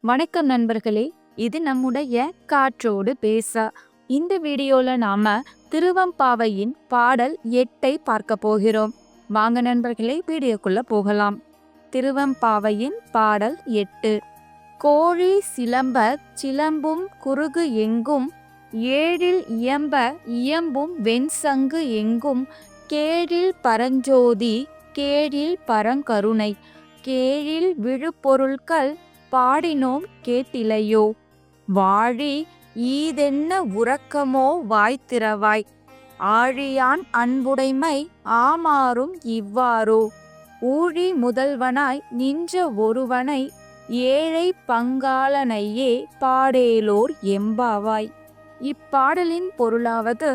வணக்கம் நண்பர்களே, இது நம்முடைய காற்றோடு பேச. இந்த வீடியோல நாம திருவெம்பாவையின் பாடல் 8 பார்க்க போகிறோம். வாங்க நண்பர்களே, வீடியோக்குள்ள போகலாம். திருவெம்பாவையின் பாடல் 8. கோழி சிலம்ப சிலம்பும் குருகு எங்கும், ஏழில் இயம்ப இயம்பும் வெண்சங்கு எங்கும், கேழில் பரஞ்சோதி கேழில் பரங்கருணை, கேழில் விழுப்பொருள்கள் பாடினோம் கேட்டிலையோ, வாழி ஈதென்ன உறக்கமோ வாய்த்திறவாய், ஆழியான் அன்புடைமை ஆமாறும் இவ்வாறோ, ஊழி முதல்வனாய் நின்ற ஒருவனை, ஏழை பங்காளனையே பாடேலோர் எம்பாவாய். இப்பாடலின் பொருளாவது: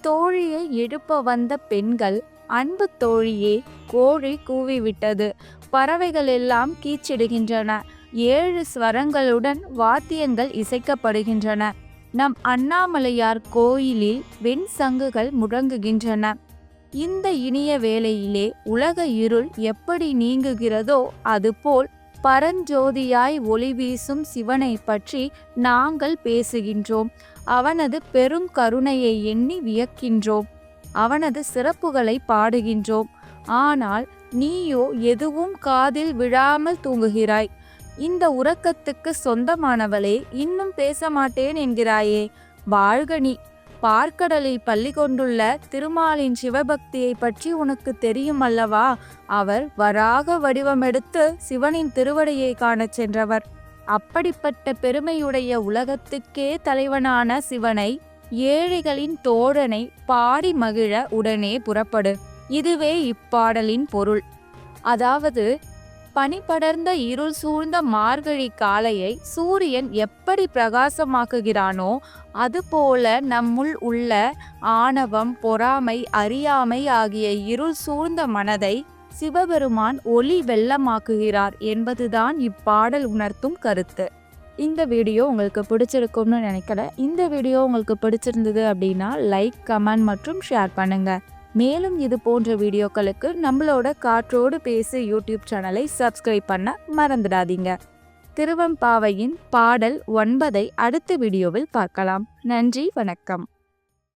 தோழியை எழுப்ப வந்த பெண்கள், அன்பு தோழியே, கோழி கூவிவிட்டது, பறவைகள் எல்லாம் கீச்சிடுகின்றன, 7 ஸ்வரங்களுடன் வாத்தியங்கள் இசைக்கப்படுகின்றன, நம் அண்ணாமலையார் கோயிலில் வெண் சங்குகள் முழங்குகின்றன. இந்த இனிய வேளையிலே உலக இருள் எப்படி நீங்குகிறதோ அதுபோல் பரஞ்சோதியாய் ஒளி வீசும் சிவனை பற்றி நாங்கள் பேசுகின்றோம். அவனது பெரும் கருணையை எண்ணி வியக்கின்றோம். அவனது சிறப்புகளை பாடுகின்றோம். ஆனால் நீயோ எதுவும் காதில் விழாமல் தூங்குகிறாய். இந்த உறக்கத்துக்கு சொந்தமானவளே, இன்னும் பேச மாட்டேன் என்கிறாயே. வாழ்க நீ! பார்க்கடலில் பள்ளி கொண்டுள்ள திருமாலின் சிவபக்தியை பற்றி உனக்கு தெரியும் அல்லவா? அவர் வராக வடிவமெடுத்து சிவனின் திருவடியை காணச் சென்றவர். அப்படிப்பட்ட பெருமையுடைய உலகத்துக்கே தலைவனான சிவனை, ஏழைகளின் தோழனை பாடி மகிழ உடனே புறப்படு. இதுவே இப்பாடலின் பொருள். அதாவது, பனி படர்ந்த இருள் சூழ்ந்த மார்கழி காலையை சூரியன் எப்படி பிரகாசமாக்குகிறானோ அதுபோல நம்முள் உள்ள ஆணவம், பொறாமை, அறியாமை ஆகிய இருள் சூழ்ந்த மனதை சிவபெருமான் ஒளி வெள்ளமாக்குகிறார் என்பதுதான் இப்பாடல் உணர்த்தும் கருத்து. இந்த வீடியோ உங்களுக்கு பிடிச்சிருக்கும்னு நினைக்கிறேன். இந்த வீடியோ உங்களுக்கு பிடிச்சிருந்தது அப்படின்னா லைக், கமெண்ட் மற்றும் ஷேர் பண்ணுங்க. மேலும் இது போன்ற வீடியோக்களுக்கு நம்மளோட காற்றோடு பேசு யூடியூப் சேனலை சப்ஸ்கிரைப் பண்ண மறந்துடாதீங்க. திருவெம்பாவையின் பாடல் 9 அடுத்த வீடியோவில் பார்க்கலாம். நன்றி, வணக்கம்.